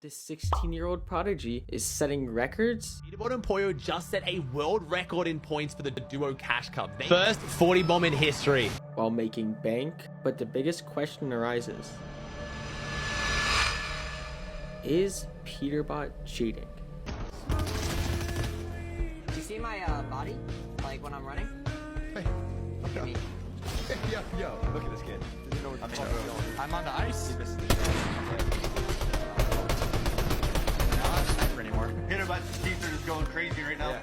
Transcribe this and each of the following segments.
This 16-year-old prodigy is setting records. PeterBot and Poyo just set a world record in points for the Duo Cash Cup. First 40 bomb in history. While making bank, but the biggest question arises. Is PeterBot cheating? Do you see my body? Like when I'm running? Hey, Look at me. yo, look at this kid. Doesn't know what the fuck he's doing. I'm on the ice. Not a sniper anymore. PeterBot's teeth are just going crazy right now. Yeah.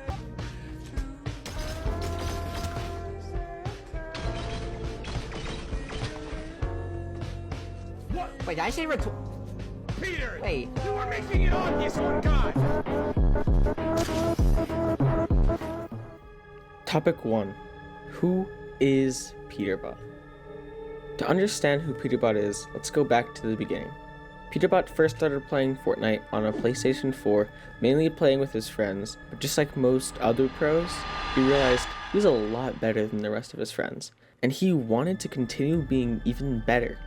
Wait, did I say Peter! Wait. You are making it obvious one guy! Topic 1. Who is PeterBot? To understand who PeterBot is, let's go back to the beginning. PeterBot first started playing Fortnite on a PlayStation 4, mainly playing with his friends, but just like most other pros, he realized he was a lot better than the rest of his friends, and he wanted to continue being even better.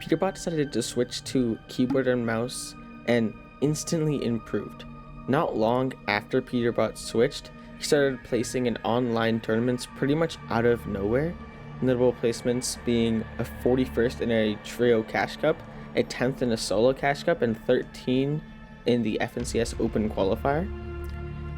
PeterBot decided to switch to keyboard and mouse and instantly improved. Not long after PeterBot switched, he started placing in online tournaments pretty much out of nowhere, notable placements being a 41st in a trio cash cup, a 10th in a solo cash cup, and 13 in the FNCS Open qualifier.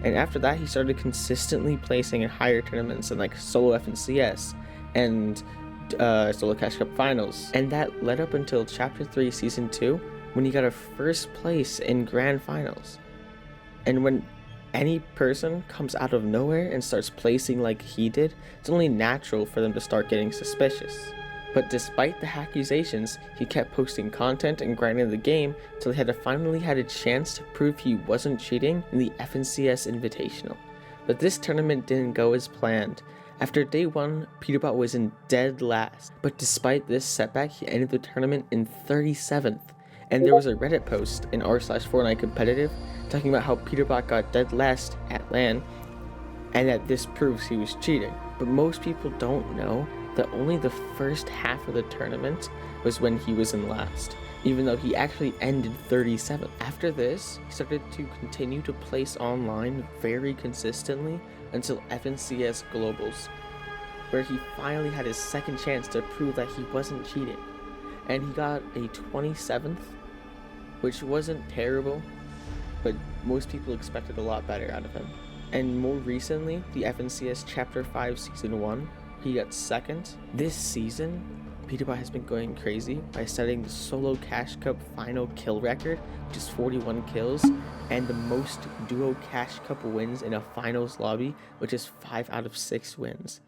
And after that, he started consistently placing in higher tournaments in like solo FNCS and solo cash cup finals. And that led up until chapter 3 season 2 when he got a first place in grand finals. And when any person comes out of nowhere and starts placing like he did, it's only natural for them to start getting suspicious. But despite the accusations, he kept posting content and grinding the game till he finally had a chance to prove he wasn't cheating in the FNCS Invitational. But this tournament didn't go as planned. After day 1, PeterBot was in dead last, but despite this setback, he ended the tournament in 37th. And there was a Reddit post in r/Fortnite competitive talking about how PeterBot got dead last at LAN, and that this proves he was cheating. But most people don't know that only the first half of the tournament was when he was in last, even though he actually ended 37th. After this, he started to continue to place online very consistently until FNCS Globals, where he finally had his second chance to prove that he wasn't cheating. And he got a 27th, which wasn't terrible, but most people expected a lot better out of him. And more recently, the FNCS Chapter 5 Season 1, he got second. This season, PeterBot has been going crazy by setting the solo cash cup final kill record, which is 41 kills, and the most duo cash cup wins in a finals lobby, which is 5 out of 6 wins.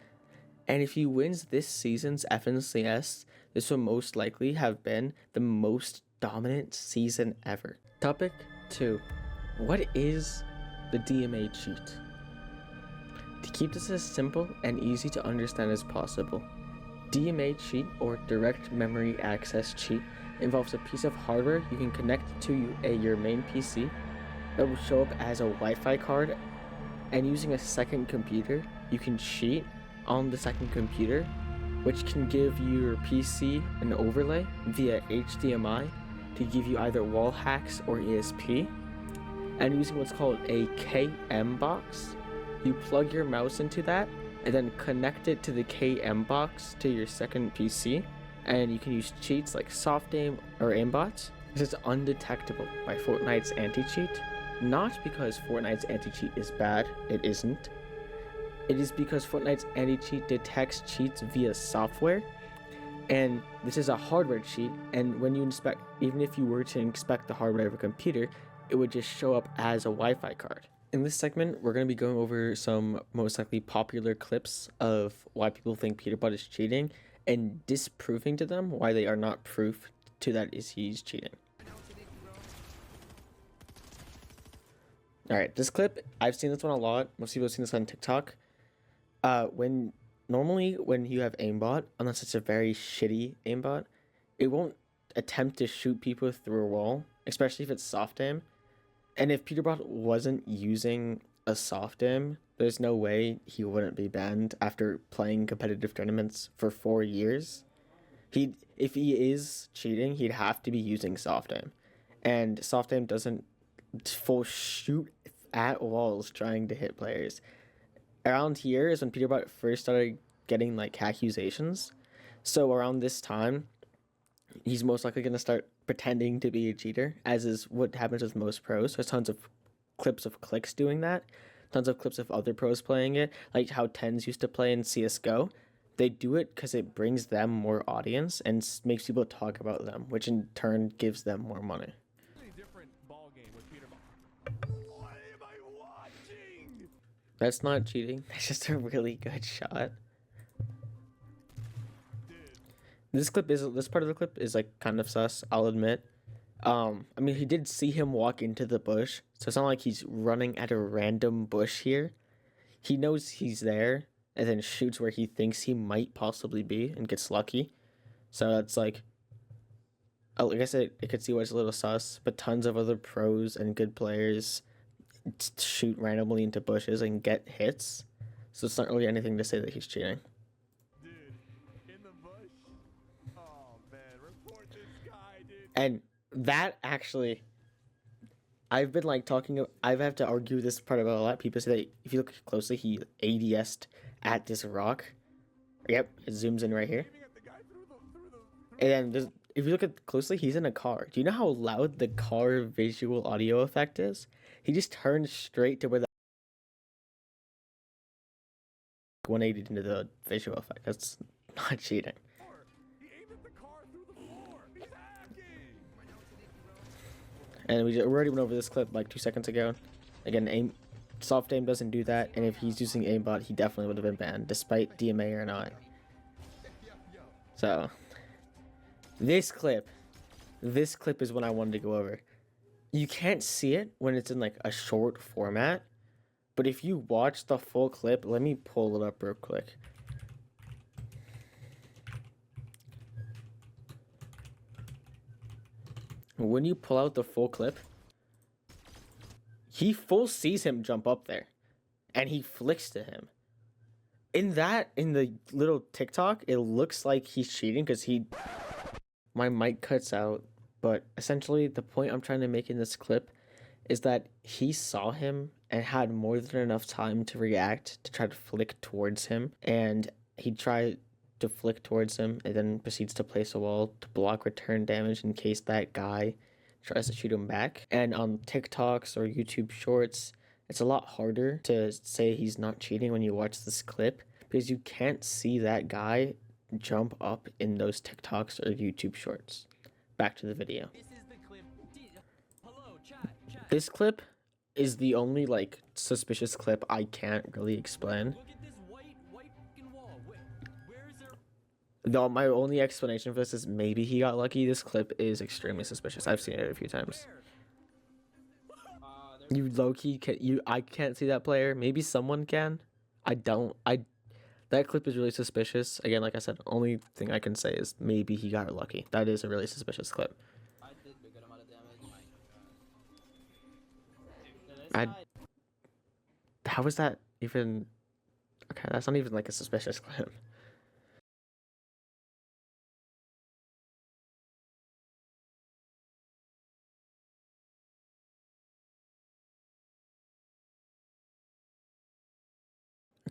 And if he wins this season's FNCS, this will most likely have been the most dominant season ever. Topic 2. What is the DMA cheat? To keep this as simple and easy to understand as possible, DMA cheat, or direct memory access cheat, involves a piece of hardware you can connect to your main PC that will show up as a Wi-Fi card, and using a second computer, you can cheat on the second computer, which can give your PC an overlay via HDMI to give you either wall hacks or ESP. And using what's called a KM box, you plug your mouse into that and then connect it to the KM box to your second PC, and you can use cheats like soft aim or aimbots. This is undetectable by Fortnite's anti-cheat, not because Fortnite's anti-cheat is bad, it isn't. It is because Fortnite's anti-cheat detects cheats via software, and this is a hardware cheat, and when you inspect, even if you were to inspect the hardware of a computer, it would just show up as a Wi-Fi card. In this segment, we're going to be going over some most likely popular clips of why people think PeterBot is cheating and disproving to them why they are not proof to that he's cheating. Alright, this clip, I've seen this one a lot. Most people have seen this on TikTok. When you have aimbot, unless it's a very shitty aimbot, it won't attempt to shoot people through a wall, especially if it's soft aim. And if PeterBot wasn't using a soft aim, there's no way he wouldn't be banned after playing competitive tournaments for 4 years. If he is cheating, he'd have to be using soft aim. and soft aim doesn't full shoot at walls trying to hit players. Around here is when PeterBot first started getting like accusations. So around this time, he's most likely going to start pretending to be a cheater, as is what happens with most pros. There's tons of clips of Clicks doing that, tons of clips of other pros playing it, like how Tens used to play in CSGO. They do it because it brings them more audience and makes people talk about them, which in turn gives them more money. Different ball game with PeterBot. What am I watching? That's not cheating. That's just a really good shot. This part of the clip is like kind of sus, I'll admit. I mean, he did see him walk into the bush, so it's not like he's running at a random bush here. He knows he's there, and then shoots where he thinks he might possibly be, and gets lucky. So it's like, I guess I could see why it's a little sus, but tons of other pros and good players shoot randomly into bushes and get hits. So it's not really anything to say that he's cheating. And that actually, I've been like I've had to argue this part about a lot. People say that if you look closely, he ADS'd at this rock. Yep, it zooms in right here. And then if you look at closely, he's in a car. Do you know how loud the car visual audio effect is? He just turned straight to where the 180 into the visual effect. That's not cheating. And we already went over this clip like 2 seconds ago. Again, soft aim doesn't do that, and if he's using aimbot, he definitely would have been banned, despite DMA or not. So, this clip is what I wanted to go over. You can't see it when it's in like a short format, but if you watch the full clip, let me pull it up real quick. When you pull out the full clip, he full sees him jump up there, and he flicks to him. In the little TikTok, it looks like he's cheating because my mic cuts out, but essentially the point I'm trying to make in this clip is that he saw him and had more than enough time to react to try to flick towards him, and he tried to flick towards him and then proceeds to place a wall to block return damage in case that guy tries to shoot him back. And on TikToks or YouTube shorts, it's a lot harder to say he's not cheating when you watch this clip because you can't see that guy jump up in those TikToks or YouTube shorts. Back to the video. This clip is the only like suspicious clip I can't really explain. No, my only explanation for this is maybe he got lucky. This clip is extremely suspicious. I've seen it a few times. You low-key I can't see that player. Maybe someone can. That clip is really suspicious. Again, like I said, only thing I can say is maybe he got lucky. That is a really suspicious clip. How is that even? Okay, that's not even like a suspicious clip.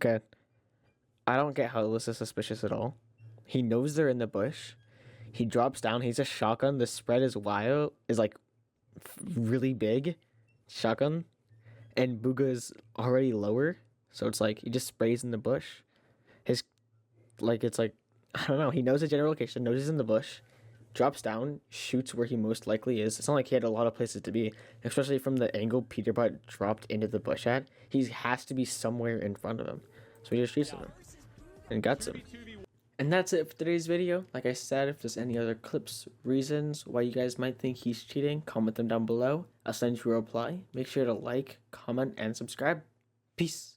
Okay, I don't get how this is suspicious at all. He knows they're in the bush. He drops down. He's a shotgun. The spread is wild. Is like really big. Shotgun. And Booga is already lower. So it's like he just sprays in the bush. It's like, I don't know. He knows the general location. Knows he's in the bush. Drops down. Shoots where he most likely is. It's not like he had a lot of places to be. Especially from the angle PeterBot dropped into the bush at. He has to be somewhere in front of him. So he just shoots him. And guts him. And that's it for today's video. Like I said, if there's any other clips, reasons why you guys might think he's cheating, comment them down below. I'll send you a reply. Make sure to like, comment, and subscribe. Peace.